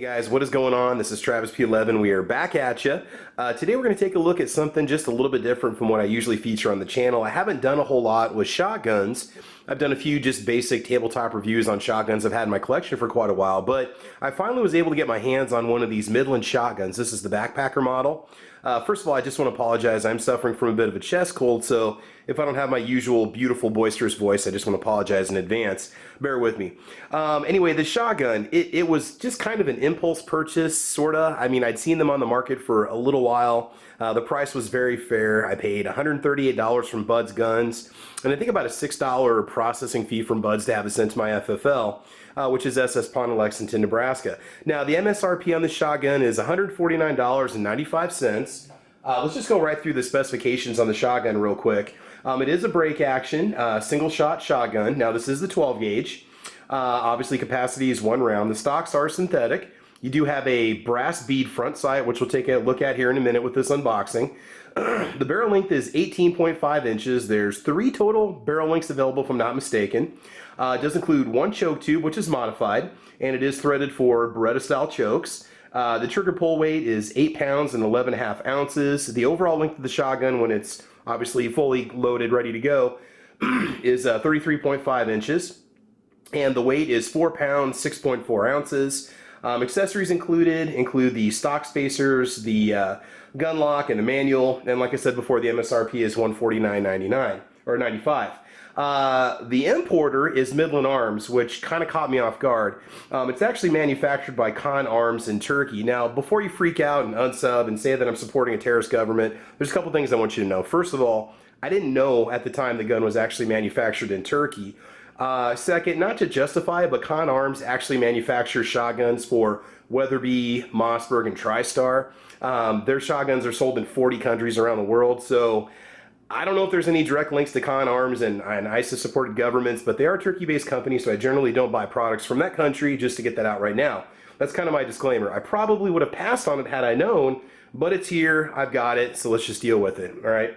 Guys, what is going on? This is Travis P11. We are back at you. Today we're going to take a look at something just a little bit different from what I usually feature on the channel. I haven't done a whole lot with shotguns. I've done a few just basic tabletop reviews on shotguns I've had in my collection for quite a while, but I finally was able to get my hands on one of these Midland shotguns. This is the backpacker model. First of all, I just want to apologize. I'm suffering from a bit of a chest cold, so if I don't have my usual beautiful boisterous voice, I just want to apologize in advance. Bear with me. Anyway, the shotgun, it was just kind of an impulse purchase, sorta. I mean, I'd seen them on the market for a little while. The price was very fair. I paid $138 from Bud's Guns, and I think about a $6 processing fee from Bud's to have it sent to my FFL, which is SS Pawn in Lexington, Nebraska. Now, the MSRP on the shotgun is $149.95. Let's just go right through the specifications on the shotgun real quick. It is a break action, single shot shotgun. Now, this is the 12 gauge. Obviously, capacity is 1 round. The stocks are synthetic. You do have a brass bead front sight, which we'll take a look at here in a minute with this unboxing. The barrel length is 18.5 inches. There's 3 total barrel lengths available, if I'm not mistaken. It does include 1 choke tube, which is modified, and it is threaded for Beretta style chokes. The trigger pull weight is 8 pounds and 11.5 ounces. The overall length of the shotgun, when it's obviously fully loaded, ready to go, is 33.5 inches. And the weight is 4 pounds, 6.4 ounces. Accessories include the stock spacers, the gun lock, and the manual. And like I said before, the MSRP is $149.99 or $95. The importer is Midland Arms, which kind of caught me off guard. It's actually manufactured by Khan Arms in Turkey. Now, before you freak out and unsub and say that I'm supporting a terrorist government, there's a couple things I want you to know. First of all, I didn't know at the time the gun was actually manufactured in Turkey. Second, not to justify it, but Khan Arms actually manufactures shotguns for Weatherby, Mossberg, and TriStar. Their shotguns are sold in 40 countries around the world, so I don't know if there's any direct links to Khan Arms and ISIS-supported governments, but they are Turkey-based companies, so I generally don't buy products from that country, just to get that out right now. That's kind of my disclaimer. I probably would have passed on it had I known, but it's here, I've got it, so let's just deal with it, all right?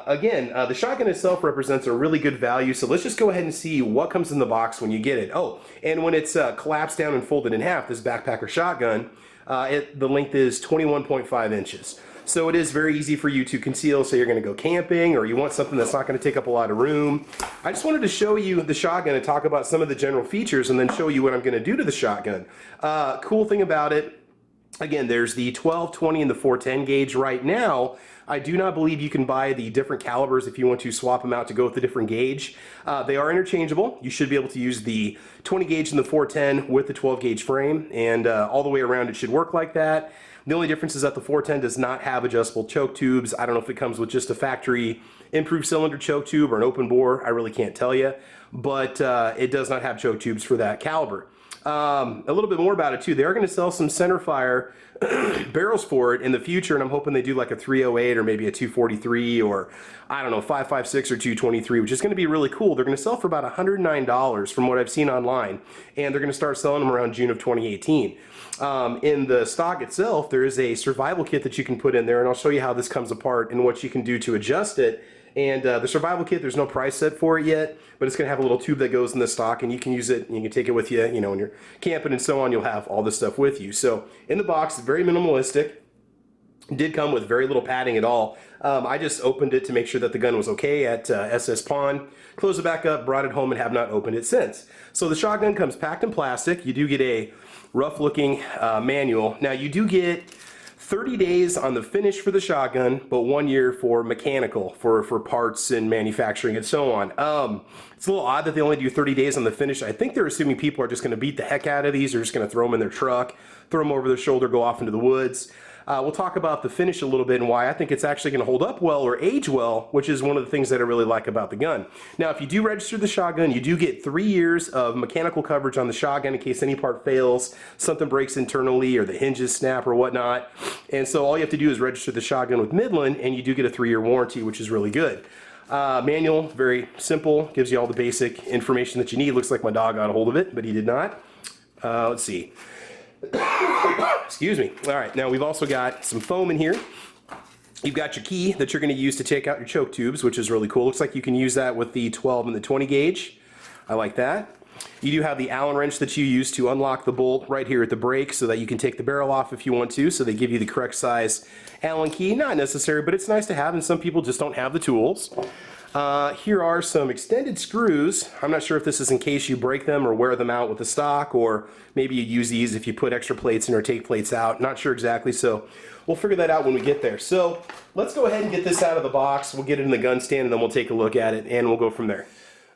Again, the shotgun itself represents a really good value, so let's just go ahead and see what comes in the box when you get it. Oh, and when it's collapsed down and folded in half, this backpacker shotgun, the length is 21.5 inches. So it is very easy for you to conceal, so you're going to go camping or you want something that's not going to take up a lot of room. I just wanted to show you the shotgun and talk about some of the general features and then show you what I'm going to do to the shotgun. Cool thing about it, again, there's the 12, 20, and the 410 gauge right now. I do not believe you can buy the different calibers if you want to swap them out to go with the different gauge. They are interchangeable. You should be able to use the 20 gauge and the 410 with the 12 gauge frame, and all the way around it should work like that. The only difference is that the 410 does not have adjustable choke tubes. I don't know if it comes with just a factory improved cylinder choke tube or an open bore. I really can't tell you, but it does not have choke tubes for that caliber. A little bit more about it too. They are going to sell some centerfire barrels for it in the future, and I'm hoping they do like a 308 or maybe a 243 or I don't know, 556 or 223, which is going to be really cool. They're going to sell for about $109 from what I've seen online, and they're going to start selling them around June of 2018. In the stock itself, there is a survival kit that you can put in there, and I'll show you how this comes apart and what you can do to adjust it. And the survival kit, there's no price set for it yet, but it's going to have a little tube that goes in the stock, and you can use it, and you can take it with you, you know, when you're camping and so on, you'll have all this stuff with you. So in the box, very minimalistic. It did come with very little padding at all. I just opened it to make sure that the gun was okay at SS Pawn, closed it back up, brought it home, and have not opened it since. So the shotgun comes packed in plastic. You do get a rough-looking manual. Now, you do get 30 days on the finish for the shotgun, but 1 year for mechanical, for parts and manufacturing and so on. It's a little odd that they only do 30 days on the finish. I think they're assuming people are just going to beat the heck out of these. They're just going to throw them in their truck, throw them over their shoulder, go off into the woods. We'll talk about the finish a little bit and why I think it's actually going to hold up well or age well, which is one of the things that I really like about the gun. Now, if you do register the shotgun, you do get 3 years of mechanical coverage on the shotgun in case any part fails, something breaks internally, or the hinges snap or whatnot. And so all you have to do is register the shotgun with Midland, and you do get a 3-year warranty, which is really good. Manual, very simple, gives you all the basic information that you need. Looks like my dog got a hold of it, but he did not. Let's see. Excuse me. All right, now we've also got some foam in here. You've got your key that you're going to use to take out your choke tubes, which is really cool. Looks like you can use that with the 12 and the 20 gauge. I like that. You do have the Allen wrench that you use to unlock the bolt right here at the brake so that you can take the barrel off if you want to. So they give you the correct size Allen key. Not necessary, but it's nice to have, and some people just don't have the tools. Here are some extended screws. I'm not sure if this is in case you break them or wear them out with the stock, or maybe you use these if you put extra plates in or take plates out. Not sure exactly, so we'll figure that out when we get there. So let's go ahead and get this out of the box. We'll get it in the gun stand and then we'll take a look at it and we'll go from there.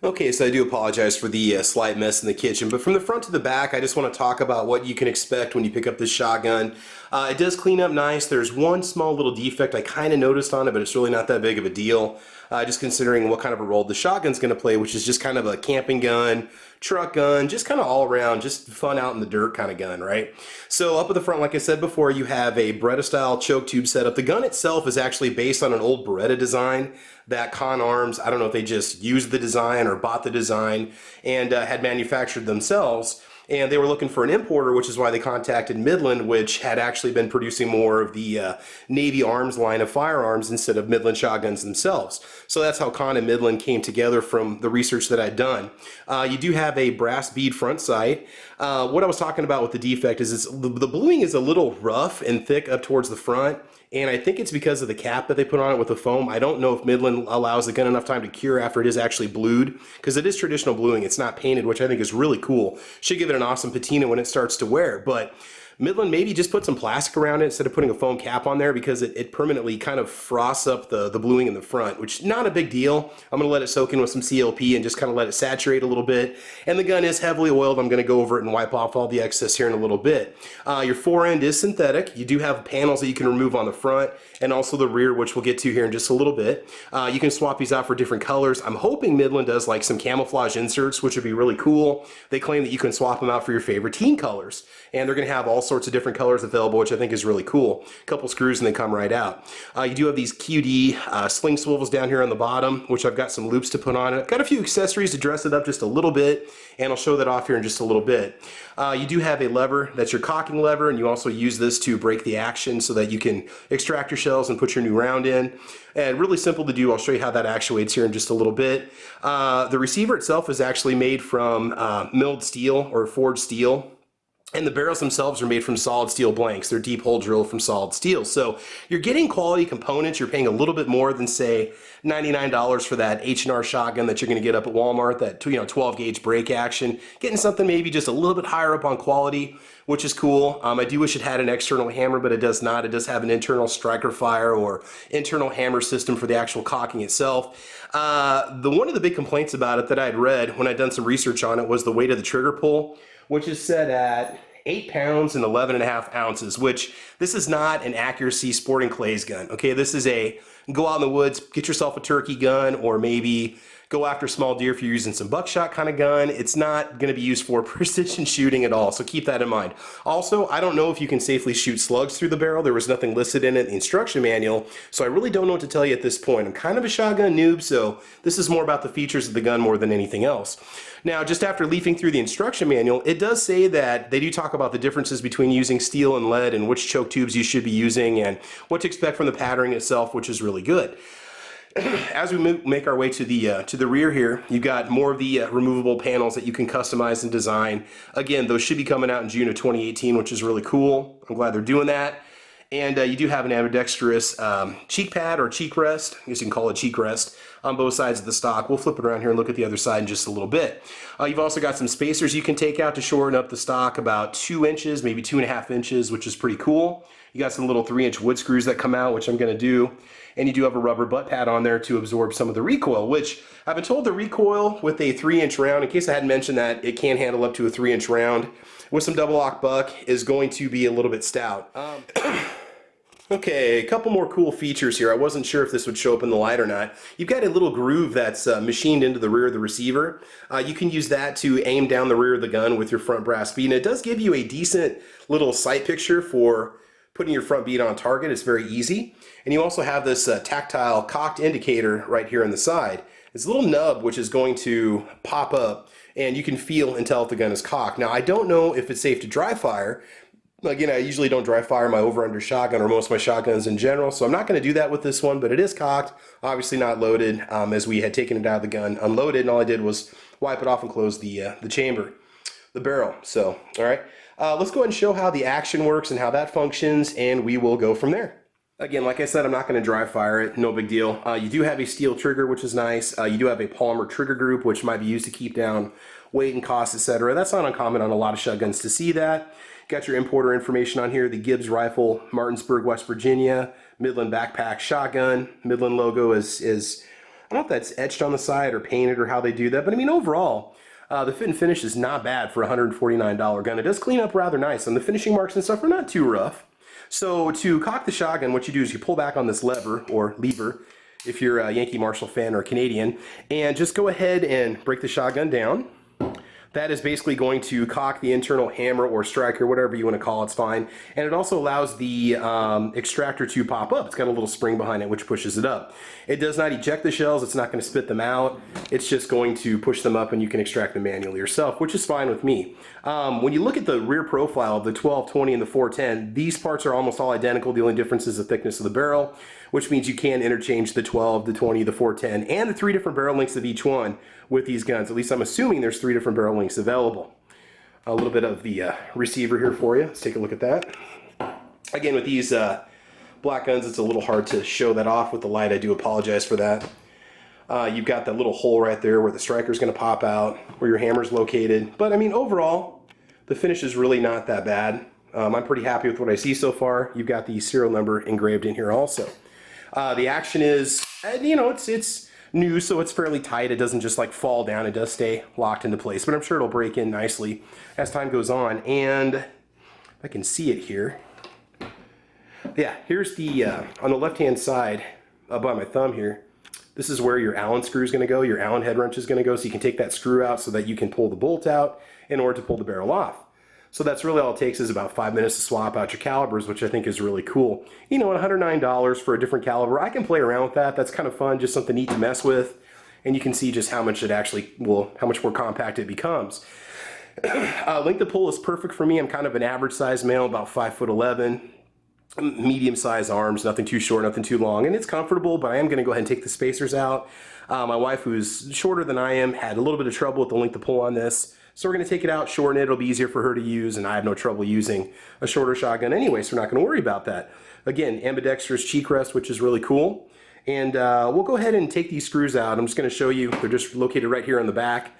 Okay, so I do apologize for the slight mess in the kitchen, but from the front to the back, I just want to talk about what you can expect when you pick up this shotgun. It does clean up nice. There's one small little defect I kind of noticed on it, but it's really not that big of a deal. Just considering what kind of a role the shotgun's going to play, which is just kind of a camping gun, truck gun, just kind of all around, just fun out in the dirt kind of gun, right? So up at the front, like I said before, you have a Beretta style choke tube setup. The gun itself is actually based on an old Beretta design that Con Arms, I don't know if they just used the design or bought the design and had manufactured themselves. And they were looking for an importer, which is why they contacted Midland, which had actually been producing more of the Navy Arms line of firearms instead of Midland shotguns themselves. So that's how Con and Midland came together from the research that I'd done. You do have a brass bead front sight. What I was talking about with the defect is the bluing is a little rough and thick up towards the front. And I think it's because of the cap that they put on it with the foam. I don't know if Midland allows the gun enough time to cure after it is actually blued, because it is traditional bluing. It's not painted, which I think is really cool. Should give it an awesome patina when it starts to wear. But Midland maybe just put some plastic around it instead of putting a foam cap on there, because it permanently kind of frosts up the bluing in the front, which not a big deal. I'm going to let it soak in with some CLP and just kind of let it saturate a little bit. And the gun is heavily oiled. I'm going to go over it and wipe off all the excess here in a little bit. Your fore end is synthetic. You do have panels that you can remove on the front and also the rear, which we'll get to here in just a little bit. You can swap these out for different colors. I'm hoping Midland does like some camouflage inserts, which would be really cool. They claim that you can swap them out for your favorite team colors, and they're going to have all sorts of different colors available, which I think is really cool. A couple screws and they come right out. You do have these QD sling swivels down here on the bottom, which I've got some loops to put on it. I've got a few accessories to dress it up just a little bit, and I'll show that off here in just a little bit. You do have a lever that's your cocking lever, and you also use this to break the action so that you can extract your shells and put your new round in. And really simple to do. I'll show you how that actuates here in just a little bit. The receiver itself is actually made from milled steel or forged steel. And the barrels themselves are made from solid steel blanks. They're deep hole drilled from solid steel. So you're getting quality components. You're paying a little bit more than, say, $99 for that H&R shotgun that you're going to get up at Walmart, that 12 gauge break action. Getting something maybe just a little bit higher up on quality, which is cool. I do wish it had an external hammer, but it does not. It does have an internal striker fire or internal hammer system for the actual cocking itself. One of the big complaints about it that I had read when I'd done some research on it was the weight of the trigger pull, which is set at 8 pounds and 11.5 ounces, which this is not an Accuracy Sporting Clays gun. Okay, this is a go out in the woods, get yourself a turkey gun, or maybe go after small deer if you're using some buckshot kind of gun. It's not going to be used for precision shooting at all, so keep that in mind. Also, I don't know if you can safely shoot slugs through the barrel. There was nothing listed in it in the instruction manual, so I really don't know what to tell you at this point. I'm kind of a shotgun noob, so this is more about the features of the gun more than anything else. Now, just after leafing through the instruction manual, it does say that they do talk about the differences between using steel and lead and which choke tubes you should be using and what to expect from the patterning itself, which is really good. As we make our way to the rear here, you've got more of the removable panels that you can customize and design. Again, those should be coming out in June of 2018, which is really cool. I'm glad they're doing that. And you do have an ambidextrous cheek pad or cheek rest. I guess you can call it cheek rest on both sides of the stock. We'll flip it around here and look at the other side in just a little bit. You've also got some spacers you can take out to shorten up the stock about 2 inches, maybe 2.5 inches, which is pretty cool. You got some little 3-inch wood screws that come out, which I'm going to do. And you do have a rubber butt pad on there to absorb some of the recoil, which I've been told the recoil with a 3-inch round, in case I hadn't mentioned that, it can handle up to a 3-inch round with some double lock buck, is going to be a little bit stout. Okay, a couple more cool features here. I wasn't sure if this would show up in the light or not. You've got a little groove that's machined into the rear of the receiver. You can use that to aim down the rear of the gun with your front brass bead, and it does give you a decent little sight picture for putting your front bead on target. It's very easy. And you also have this tactile cocked indicator right here on the side. It's a little nub which is going to pop up, and you can feel and tell if the gun is cocked. Now, I don't know if it's safe to dry fire, Again, I usually don't dry fire my over-under shotgun or most of my shotguns in general, so I'm not going to do that with this one, but it is cocked, obviously not loaded, as we had taken it out of the gun, unloaded, and all I did was wipe it off and close the chamber, the barrel. So, all right, let's go ahead and show how the action works and how that functions, and we will go from there. Again, like I said, I'm not going to dry fire it, no big deal. You do have a steel trigger, which is nice. You do have a polymer trigger group, which might be used to keep down weight and cost, etc. That's not uncommon on a lot of shotguns to see that. Got your importer information on here, the Gibbs rifle, Martinsburg, West Virginia, Midland backpack shotgun. Midland logo is I don't know if that's etched on the side or painted or how they do that, but I mean, overall, the fit and finish is not bad for a $149 gun. It does clean up rather nice, and the finishing marks and stuff are not too rough. So to cock the shotgun, what you do is you pull back on this lever, or lever, if you're a Yankee Marshall fan or a Canadian, and just go ahead and break the shotgun down. That is basically going to cock the internal hammer or striker, whatever you want to call it, it's fine. And it also allows the extractor to pop up. It's got a little spring behind it which pushes it up. It does not eject the shells, it's not going to spit them out. It's just going to push them up and you can extract them manually yourself, which is fine with me. When you look at the rear profile of the 1220 and the 410, these parts are almost all identical. The only difference is the thickness of the barrel, which means you can interchange the 12, the 20, the 410, and the 3 different barrel lengths of each one with these guns. At least I'm assuming there's 3 different barrel lengths available. A little bit of the receiver here for you. Let's take a look at that. Again, with these black guns, it's a little hard to show that off with the light. I do apologize for that. You've got that little hole right there where the striker's going to pop out, where your hammer's located. But I mean, overall, the finish is really not that bad. I'm pretty happy with what I see so far. You've got the serial number engraved in here also. The action is, you know, it's new, so it's fairly tight. It doesn't just like fall down. It does stay locked into place, but I'm sure it'll break in nicely as time goes on. And if I can see it here. Yeah, here's the, on the left-hand side, by my thumb here, this is where your Allen screw is going to go, your Allen head wrench is going to go, so you can take that screw out so that you can pull the bolt out in order to pull the barrel off. So that's really all it takes is about 5 minutes to swap out your calibers, which I think is really cool. You know, at $109 for a different caliber, I can play around with that. That's kind of fun, just something neat to mess with. And you can see just how much it actually will, how much more compact it becomes. Length to pull is perfect for me. I'm kind of an average size male, about 5'11". Medium size arms, nothing too short, nothing too long, and it's comfortable, but I am going to go ahead and take the spacers out. My wife, who's shorter than I am, had a little bit of trouble with the length to pull on this, so we're going to take it out, shorten it. It'll be easier for her to use, and I have no trouble using a shorter shotgun anyway, so we're not going to worry about that. Again, ambidextrous cheek rest, which is really cool, and we'll go ahead and take these screws out. I'm just going to show you. They're just located right here on the back.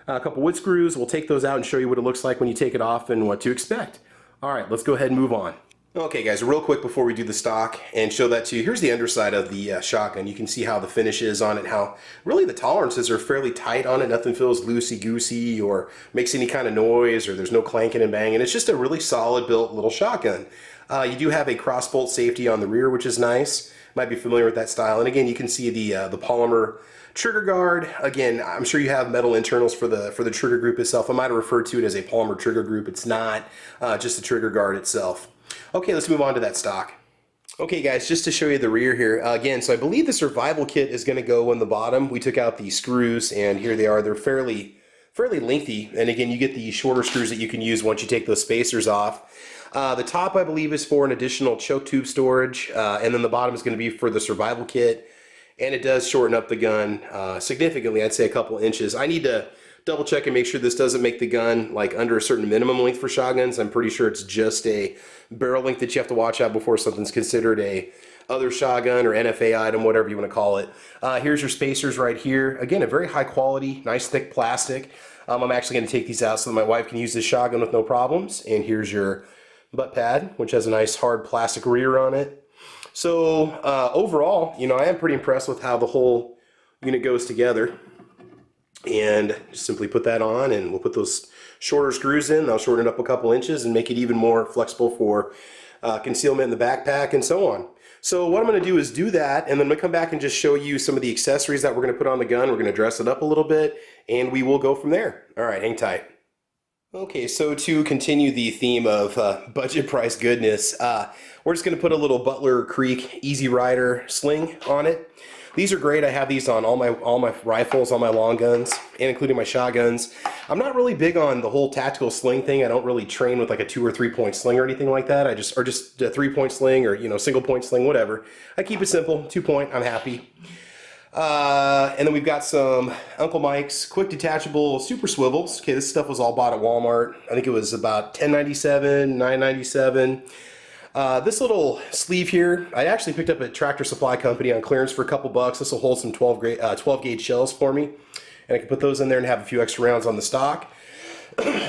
A couple wood screws. We'll take those out and show you what it looks like when you take it off and what to expect. All right, let's go ahead and move on. Okay guys, real quick before we do the stock and show that to you, here's the underside of the shotgun. You can see how the finish is on it, how really the tolerances are fairly tight on it. Nothing feels loosey-goosey or makes any kind of noise, or there's no clanking and banging. It's just a really solid built little shotgun. You do have a crossbolt safety on the rear, which is nice. Might be familiar with that style. And again, you can see the polymer trigger guard. Again, I'm sure you have metal internals for the trigger group itself. I might have referred to it as a polymer trigger group. It's not just the trigger guard itself. Okay, let's move on to that stock. Okay guys, just to show you the rear here, again, so I believe the survival kit is going to go on the bottom. We took out the screws and here they are. They're fairly lengthy, and again, you get the shorter screws that you can use once you take those spacers off. The top, I believe, is for an additional choke tube storage, and then the bottom is going to be for the survival kit, and it does shorten up the gun significantly. I'd say a couple inches. I need to double check and make sure this doesn't make the gun like under a certain minimum length for shotguns. I'm pretty sure it's just a barrel length that you have to watch out before something's considered a other shotgun or NFA item, whatever you want to call it. Here's your spacers right here. Again, a very high quality, nice thick plastic. I'm actually going to take these out so that my wife can use this shotgun with no problems. And here's your butt pad, which has a nice hard plastic rear on it. So overall, you know, I am pretty impressed with how the whole unit goes together. And just simply put that on, and we'll put those shorter screws in. I'll shorten it up a couple inches and make it even more flexible for concealment in the backpack and so on. So what I'm going to do is do that, and then I'm going to come back and just show you some of the accessories that we're going to put on the gun. We're going to dress it up a little bit, and we will go from there. All right, hang tight. Okay, so to continue the theme of budget price goodness, we're just going to put a little Butler Creek Easy Rider sling on it. These are great. I have these on all my rifles, all my long guns, and including my shotguns. I'm not really big on the whole tactical sling thing. I don't really train with like a 2 or 3 point sling or anything like that. Or just a 3 point sling, or single point sling, whatever. I keep it simple, 2 point. I'm happy. And then we've got some Uncle Mike's quick detachable super swivels. Okay, this stuff was all bought at Walmart. I think it was about $10.97, $9.97. This little sleeve here, I actually picked up at Tractor Supply Company on clearance for a couple bucks. This will hold some 12 gauge shells for me, and I can put those in there and have a few extra rounds on the stock.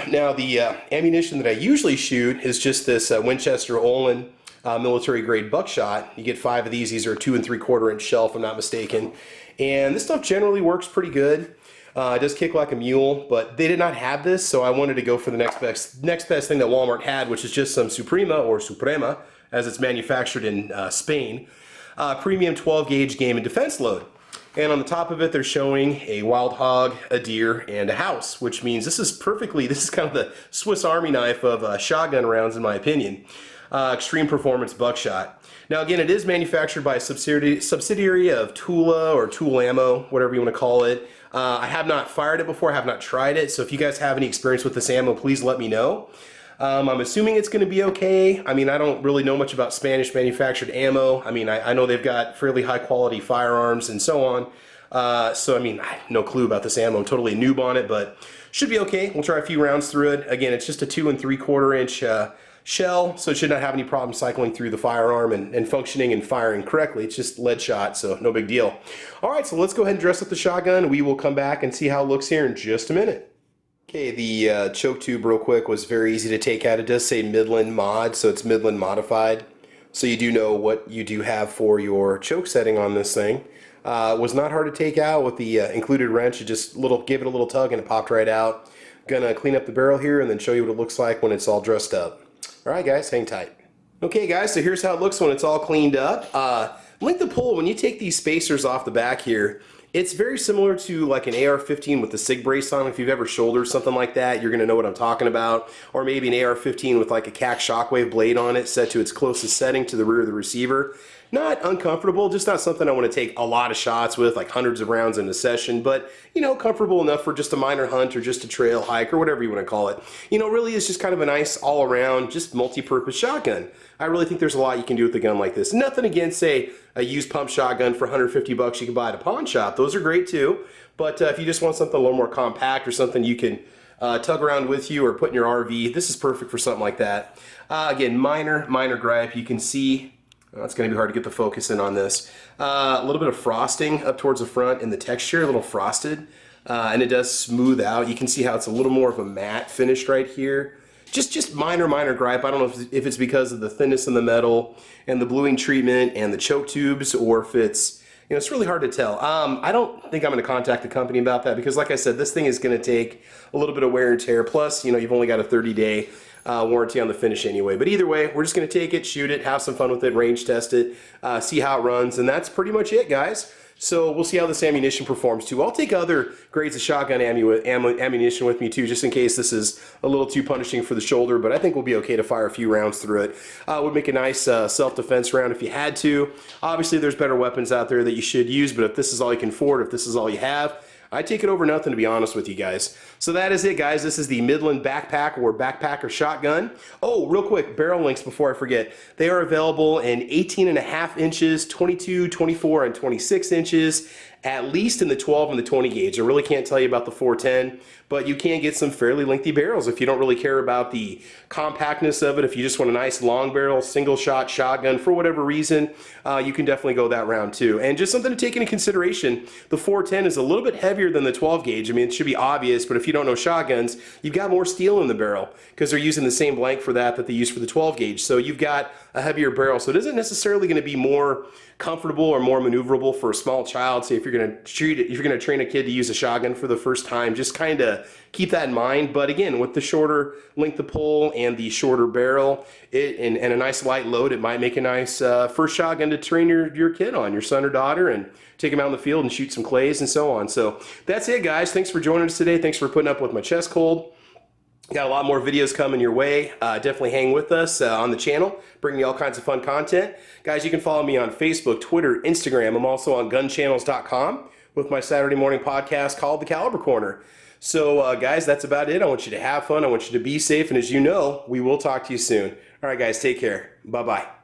Now the ammunition that I usually shoot is just this Winchester Olin military grade buckshot. You get 5 of these. These are a 2 3/4 inch shell, if I'm not mistaken. And this stuff generally works pretty good. It does kick like a mule, but they did not have this, so I wanted to go for the next best thing that Walmart had, which is just some Suprema, or Suprema, as it's manufactured in Spain, premium 12 gauge game and defense load. And on the top of it, they're showing a wild hog, a deer, and a house, which means this is kind of the Swiss Army knife of shotgun rounds, in my opinion. Extreme performance buckshot. Now again, it is manufactured by a subsidiary of Tula, or Tool Ammo, whatever you want to call it. I have not fired it before, I have not tried it, so if you guys have any experience with this ammo, please let me know. I'm assuming it's going to be okay. I mean, I don't really know much about Spanish manufactured ammo. I mean, I know they've got fairly high quality firearms and so on. So I mean, I have no clue about this ammo. I'm totally a noob on it, but should be okay. We'll try a few rounds through it. Again, it's just a 2 3/4 inch shell, so it should not have any problem cycling through the firearm and functioning and firing correctly. It's just lead shot, so no big deal. Alright, so let's go ahead and dress up the shotgun. We will come back and see how it looks here in just a minute. Okay, the choke tube real quick was very easy to take out. It does say Midland mod, so it's Midland modified. So you do know what you do have for your choke setting on this thing. It was not hard to take out with the included wrench. You just gave it a little tug and it popped right out. Gonna clean up the barrel here and then show you what it looks like when it's all dressed up. Alright guys, hang tight. Okay guys, so here's how it looks when it's all cleaned up. Link the pull, when you take these spacers off the back here, it's very similar to like an AR-15 with the SIG brace on. If you've ever shouldered something like that, you're going to know what I'm talking about. Or maybe an AR-15 with like a CAC Shockwave blade on it set to its closest setting to the rear of the receiver. Not uncomfortable, just not something I want to take a lot of shots with, like hundreds of rounds in a session, but comfortable enough for just a minor hunt or just a trail hike or whatever you want to call it. Really is just kind of a nice all-around, just multi-purpose shotgun. I really think there's a lot you can do with a gun like this. Nothing against, say, a used pump shotgun for 150 bucks you can buy at a pawn shop. Those are great too, but if you just want something a little more compact or something you can tug around with you or put in your RV, this is perfect for something like that. Again, minor gripe. You can see it's going to be hard to get the focus in on this. A little bit of frosting up towards the front and the texture, a little frosted, and it does smooth out. You can see how it's a little more of a matte finish right here. Just minor gripe. I don't know if it's because of the thinness in the metal and the bluing treatment and the choke tubes, or if it's, it's really hard to tell. I don't think I'm going to contact the company about that because, like I said, this thing is going to take a little bit of wear and tear. Plus, you've only got a 30-day warranty on the finish anyway. But either way, we're just going to take it, shoot it, have some fun with it, range test it, see how it runs, and that's pretty much it, guys. So we'll see how this ammunition performs too. I'll take other grades of shotgun ammunition with me too, just in case this is a little too punishing for the shoulder, but I think we'll be okay to fire a few rounds through it. Would make a nice self-defense round if you had to. Obviously there's better weapons out there that you should use, but if this is all you can afford, if this is all you have, I'd take it over nothing, to be honest with you guys. So that is it, guys. This is the Midland Backpack or Backpacker Shotgun. Oh, real quick, barrel links before I forget. They are available in 18.5 inches, 22, 24, and 26 inches, at least in the 12 and the 20 gauge. I really can't tell you about the 410, but you can get some fairly lengthy barrels if you don't really care about the compactness of it. If you just want a nice long barrel, single shot shotgun for whatever reason, you can definitely go that round too. And just something to take into consideration, the 410 is a little bit heavier than the 12 gauge. I mean, it should be obvious, but if you don't know shotguns, you've got more steel in the barrel because they're using the same blank for that they use for the 12 gauge. So you've got a heavier barrel. So it isn't necessarily going to be more comfortable or more maneuverable for a small child. Say if you're going to train a kid to use a shotgun for the first time, just kind of keep that in mind. But again, with the shorter length of pull and the shorter barrel and a nice light load, it might make a nice first shotgun to train your kid on, your son or daughter, and take them out in the field and shoot some clays and so on. So that's it, guys. Thanks for joining us today. Thanks for putting up with my chest cold. Got a lot more videos coming your way. Definitely hang with us on the channel, bringing you all kinds of fun content. Guys, you can follow me on Facebook, Twitter, Instagram. I'm also on gunchannels.com with my Saturday morning podcast called The Caliber Corner. So, guys, that's about it. I want you to have fun. I want you to be safe. And as you know, we will talk to you soon. All right, guys, take care. Bye-bye.